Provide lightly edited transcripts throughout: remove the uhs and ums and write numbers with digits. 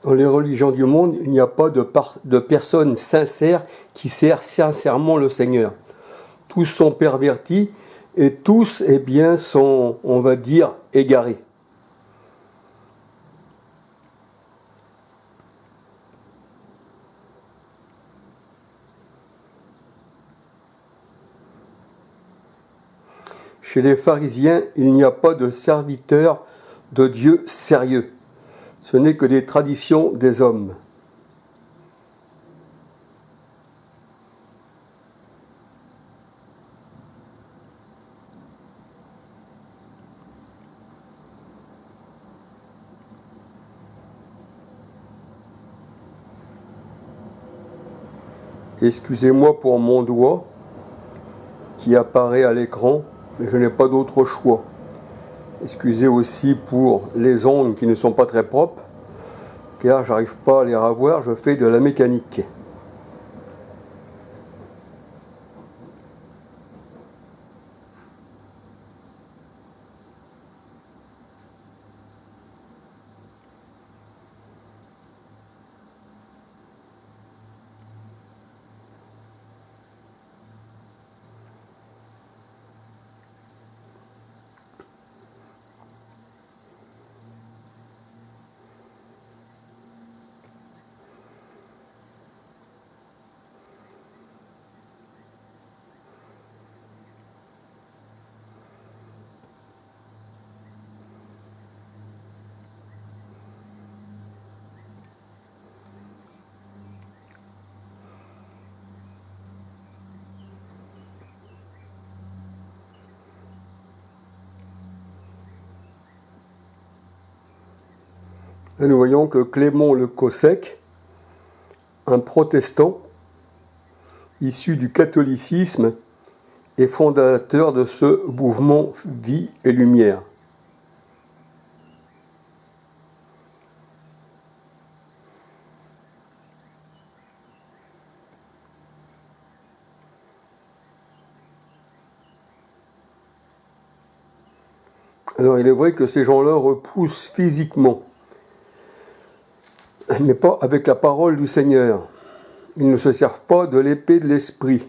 Dans les religions du monde, il n'y a pas de personne sincère qui sert sincèrement le Seigneur. Tous sont pervertis et tous, eh bien, sont, on va dire, égarés. Chez les pharisiens, il n'y a pas de serviteur de Dieu sérieux. Ce n'est que des traditions des hommes. Excusez-moi pour mon doigt qui apparaît à l'écran, mais je n'ai pas d'autre choix. Excusez aussi pour les ongles qui ne sont pas très propres, car j'arrive pas à les ravoir, je fais de la mécanique. Et nous voyons que Clément le Cossec, un protestant issu du catholicisme, est fondateur de ce mouvement Vie et Lumière. Alors il est vrai que ces gens-là repoussent physiquement, mais pas avec la parole du Seigneur. Ils ne se servent pas de l'épée de l'esprit.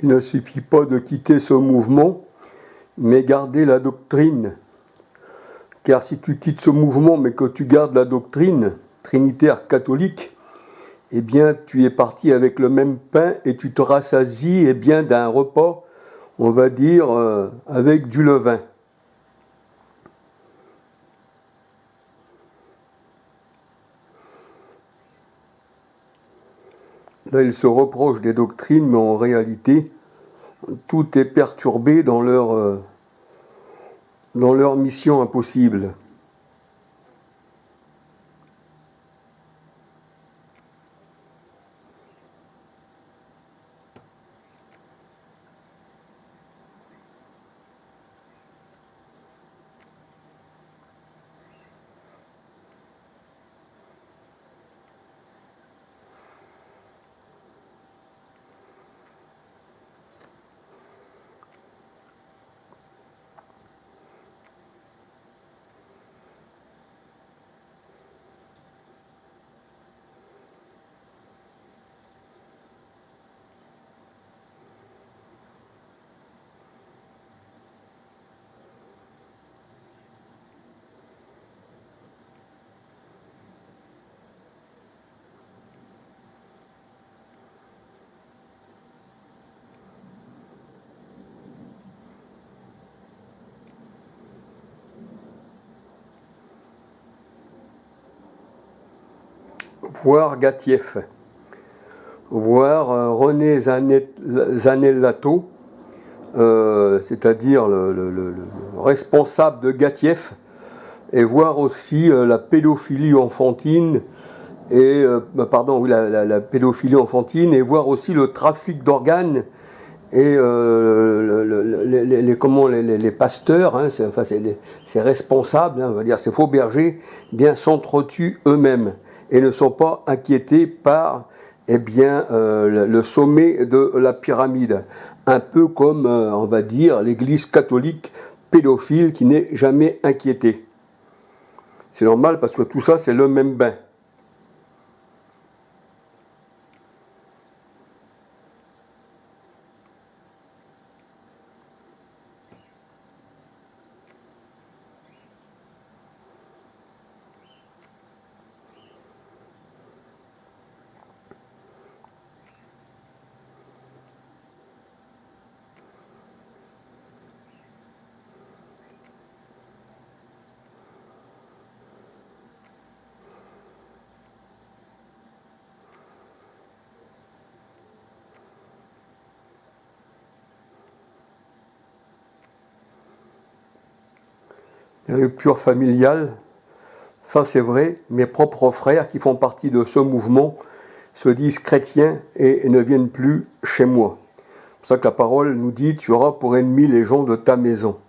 Il ne suffit pas de quitter ce mouvement, mais garder la doctrine. Car si tu quittes ce mouvement, mais que tu gardes la doctrine trinitaire catholique, eh bien, tu es parti avec le même pain et tu te rassasies, eh bien, d'un repas, on va dire, avec du levain. Là, ils se reprochent des doctrines, mais en réalité, tout est perturbé dans leur mission impossible. voir Gatiev, voir René Zanellato, c'est-à-dire le responsable de Gatiev, et voir aussi la pédophilie enfantine, et la pédophilie enfantine, et voir aussi le trafic d'organes et les pasteurs, hein, ces responsables, hein, on va dire ces faux bergers, bien s'entretuent eux-mêmes et ne sont pas inquiétés par le sommet de la pyramide, un peu comme on va dire l'Église catholique pédophile qui n'est jamais inquiétée. C'est normal parce que tout ça c'est le même bain. La rupture familiale, ça c'est vrai, mes propres frères qui font partie de ce mouvement se disent chrétiens et ne viennent plus chez moi. C'est pour ça que la parole nous dit, tu auras pour ennemis les gens de ta maison.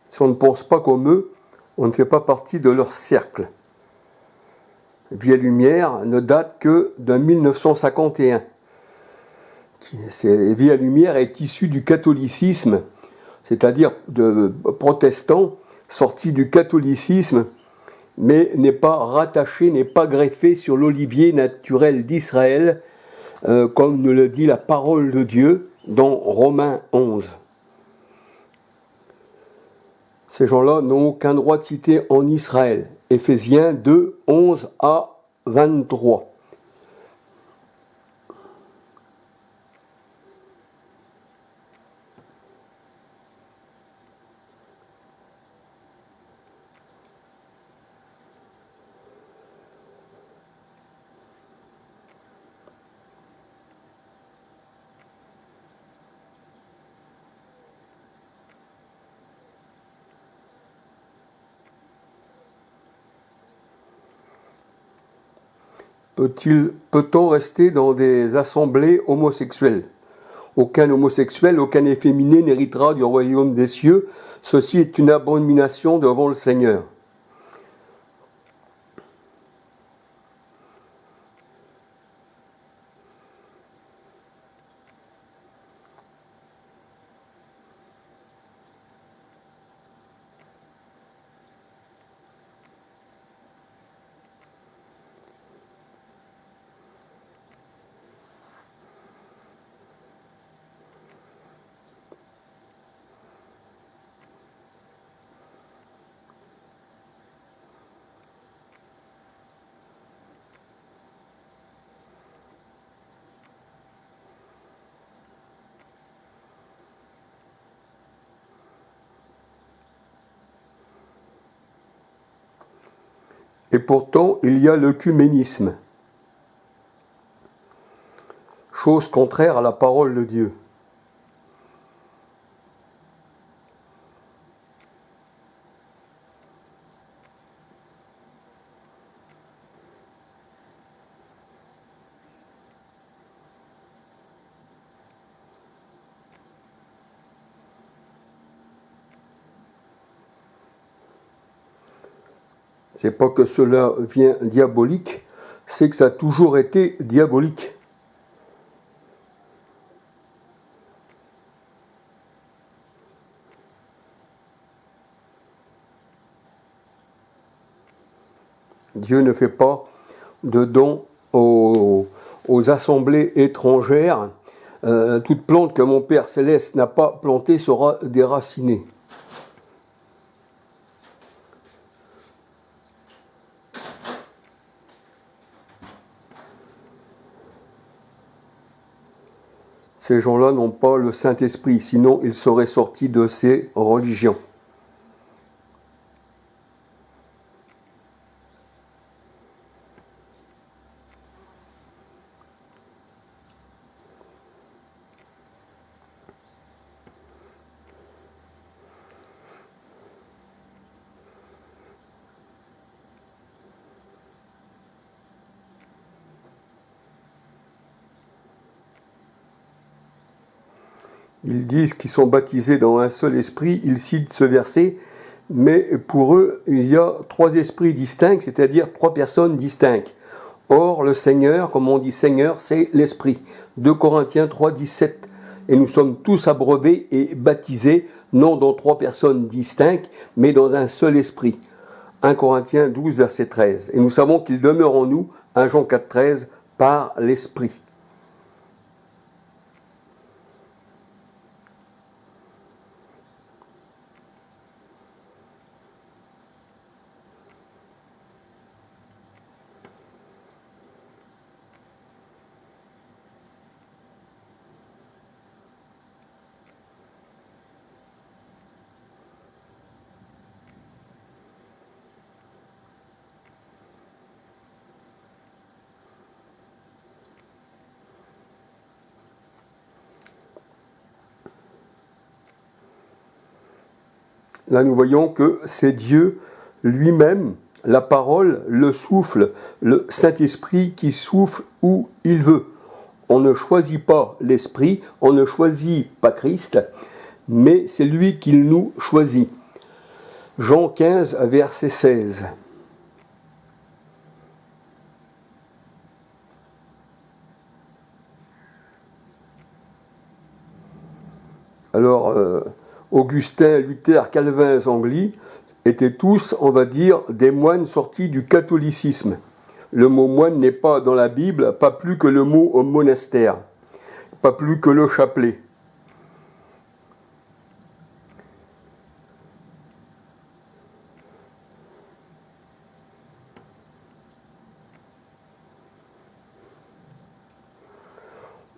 Si on ne pense pas comme eux, on ne fait pas partie de leur cercle. Vie et Lumière ne date que de 1951. Vie et Lumière est issue du catholicisme, c'est-à-dire de protestants sortis du catholicisme, mais n'est pas rattaché, n'est pas greffé sur l'olivier naturel d'Israël, comme nous le dit la parole de Dieu dans Romains 11. Ces gens-là n'ont aucun droit de citer en Israël. Éphésiens 2, 11 à 23. Peut-on rester dans des assemblées homosexuelles ? Aucun homosexuel, aucun efféminé n'héritera du royaume des cieux. Ceci est une abomination devant le Seigneur. Et pourtant, il y a l'œcuménisme, chose contraire à la parole de Dieu. C'est pas que cela vient diabolique, c'est que ça a toujours été diabolique. Dieu ne fait pas de dons aux assemblées étrangères. Toute plante que mon Père Céleste n'a pas plantée sera déracinée. Ces gens-là n'ont pas le Saint-Esprit, sinon ils seraient sortis de ces religions. Ils disent qu'ils sont baptisés dans un seul esprit, ils citent ce verset, mais pour eux, il y a 3 esprits distincts, c'est-à-dire 3 personnes distinctes. Or, le Seigneur, comme on dit Seigneur, c'est l'Esprit. 2 Corinthiens 3, 17. Et nous sommes tous abreuvés et baptisés, non dans 3 personnes distinctes, mais dans un seul esprit. 1 Corinthiens 12, verset 13. Et nous savons qu'il demeure en nous, 1 Jean 4, 13, par l'Esprit. Là, nous voyons que c'est Dieu lui-même, la parole, le souffle, le Saint-Esprit qui souffle où il veut. On ne choisit pas l'Esprit, on ne choisit pas Christ, mais c'est lui qui nous choisit. Jean 15, verset 16. Alors, Augustin, Luther, Calvin, Zwingli étaient tous, on va dire, des moines sortis du catholicisme. Le mot moine n'est pas dans la Bible, pas plus que le mot au monastère, pas plus que le chapelet.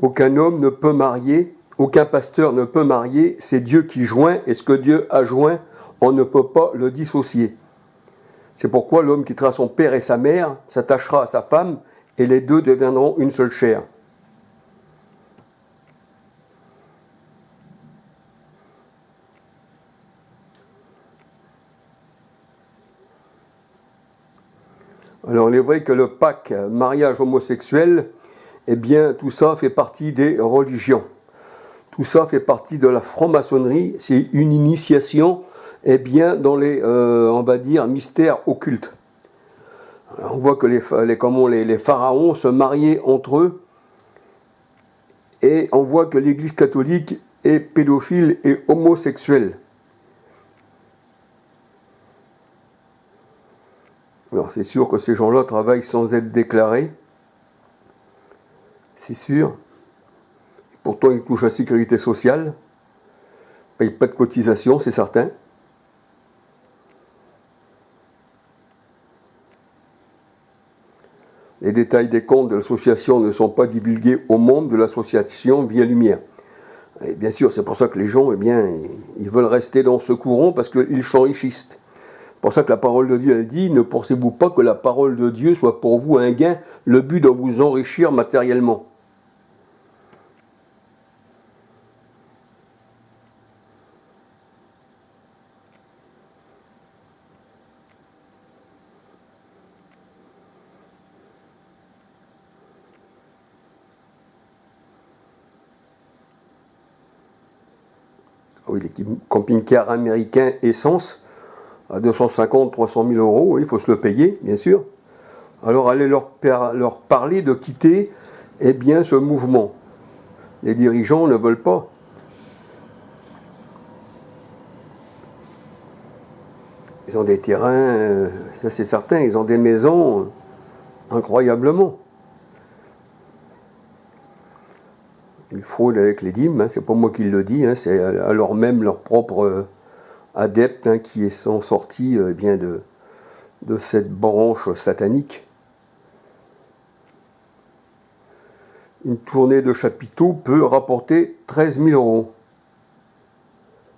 Aucun homme ne peut marier, aucun pasteur ne peut marier, c'est Dieu qui joint, et ce que Dieu a joint, on ne peut pas le dissocier. C'est pourquoi l'homme quittera son père et sa mère, s'attachera à sa femme, et les deux deviendront une seule chair. Alors il est vrai que le pacte mariage homosexuel, eh bien tout ça fait partie des religions. Tout ça fait partie de la franc-maçonnerie, c'est une initiation eh bien, dans les, on va dire, mystères occultes. On voit que les pharaons se mariaient entre eux, et on voit que l'Église catholique est pédophile et homosexuelle. Alors c'est sûr que ces gens-là travaillent sans être déclarés, c'est sûr. Pourtant ils touchent la sécurité sociale, ne payent pas de cotisation, c'est certain. Les détails des comptes de l'association ne sont pas divulgués aux membres de l'association via Lumière. Et bien sûr, c'est pour ça que les gens, eh bien, ils veulent rester dans ce courant parce qu'ils s'enrichissent. C'est pour ça que la parole de Dieu, elle dit, ne pensez-vous pas que la parole de Dieu soit pour vous un gain, le but de vous enrichir matériellement. Oui, les camping-cars américains essence, à 250, 300 000 euros, oui, il faut se le payer, bien sûr. Alors allez leur parler de quitter eh bien, ce mouvement. Les dirigeants ne veulent pas. Ils ont des terrains, ça c'est certain, ils ont des maisons, incroyablement. Ils fraudent avec les dîmes, hein, c'est pas moi qui le dis, hein, c'est alors même leurs propres adeptes hein, qui sont sortis bien de cette branche satanique. Une tournée de chapiteaux peut rapporter 13 000 euros.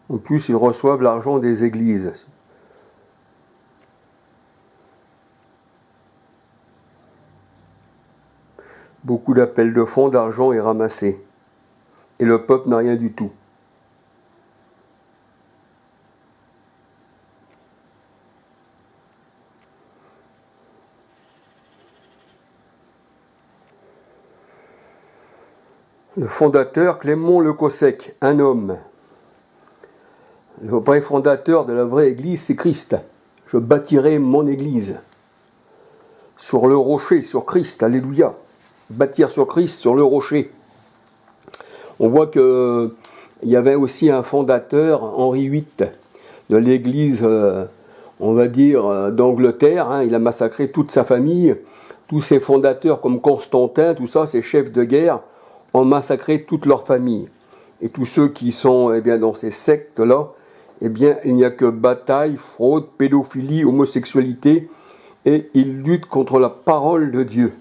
En plus, ils reçoivent l'argent des églises. Beaucoup d'appels de fonds, d'argent est ramassé. Et le peuple n'a rien du tout. Le fondateur, Clément Le Cossec, un homme. Le vrai fondateur de la vraie Église, c'est Christ. Je bâtirai mon Église sur le rocher, sur Christ, alléluia. Bâtir sur Christ, sur le rocher. On voit qu'il y avait aussi un fondateur, Henri VIII, de l'Église, on va dire, d'Angleterre. Hein. Il a massacré toute sa famille. Tous ses fondateurs comme Constantin, tout ça, ces chefs de guerre, ont massacré toute leur famille. Et tous ceux qui sont dans ces sectes-là, il n'y a que bataille, fraude, pédophilie, homosexualité, et ils luttent contre la parole de Dieu.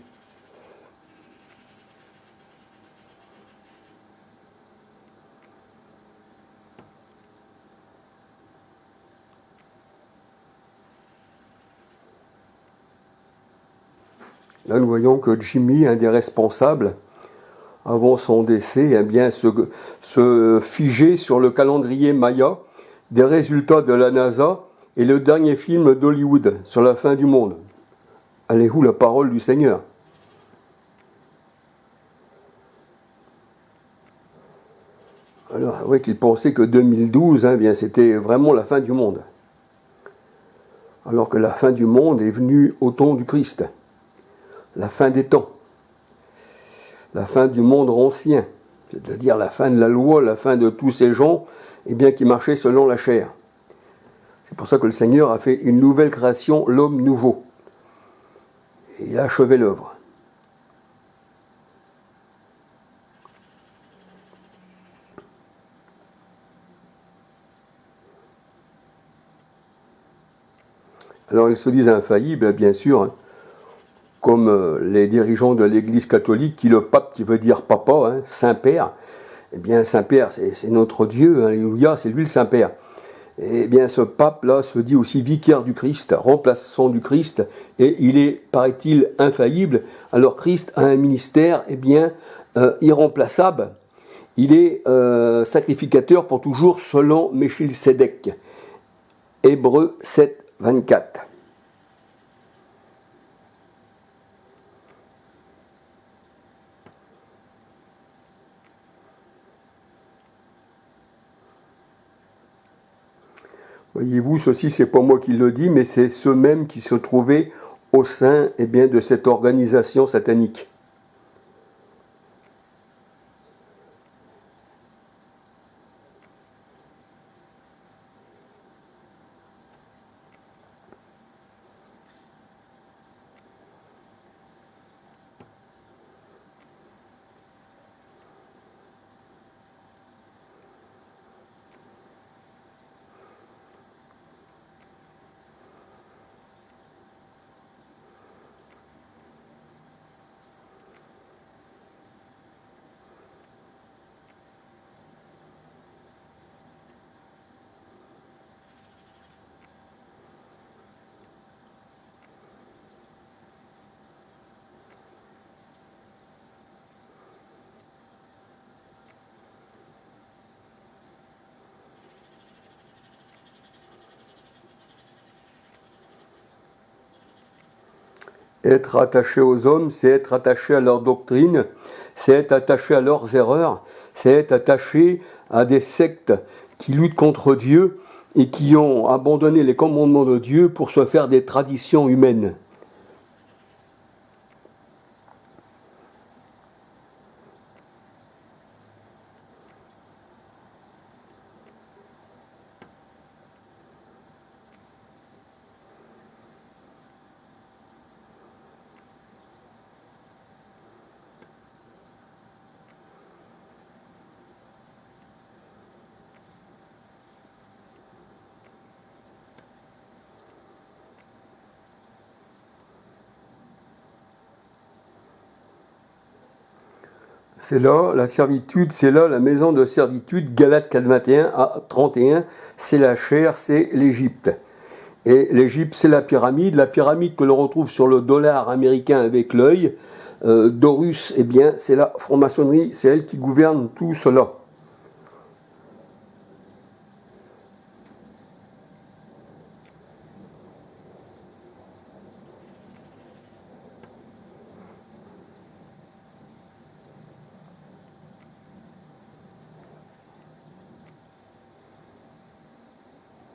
Là, nous voyons que Jimmy, un des responsables, avant son décès, se figeait sur le calendrier Maya des résultats de la NASA et le dernier film d'Hollywood sur la fin du monde. Elle est où la parole du Seigneur? Alors, c'est vrai qu'il pensait que 2012, c'était vraiment la fin du monde. Alors que la fin du monde est venue au temps du Christ. La fin des temps. La fin du monde ancien. C'est-à-dire la fin de la loi, la fin de tous ces gens qui marchaient selon la chair. C'est pour ça que le Seigneur a fait une nouvelle création, l'homme nouveau. Et il a achevé l'œuvre. Alors ils se disent infaillibles, bien sûr, hein, comme les dirigeants de l'Église catholique, qui le pape, qui veut dire papa, hein, Saint-Père. Eh bien, Saint-Père, c'est notre Dieu, alléluia, c'est lui le Saint-Père. Eh bien, ce pape-là se dit aussi vicaire du Christ, remplaçant du Christ, et il est, paraît-il, infaillible. Alors Christ a un ministère, irremplaçable. Il est sacrificateur pour toujours selon Melchisédek. Hébreux 7, 24. Voyez-vous, ceci, c'est pas moi qui le dis, mais c'est ceux-mêmes qui se trouvaient au sein de cette organisation satanique. Être attaché aux hommes, c'est être attaché à leur doctrine, c'est être attaché à leurs erreurs, c'est être attaché à des sectes qui luttent contre Dieu et qui ont abandonné les commandements de Dieu pour se faire des traditions humaines. C'est là la servitude, c'est là la maison de servitude, Galates 4, 21 à 31, c'est la chair, c'est l'Égypte. Et l'Égypte, c'est la pyramide que l'on retrouve sur le dollar américain avec l'œil. D'Horus, c'est la franc-maçonnerie, c'est elle qui gouverne tout cela.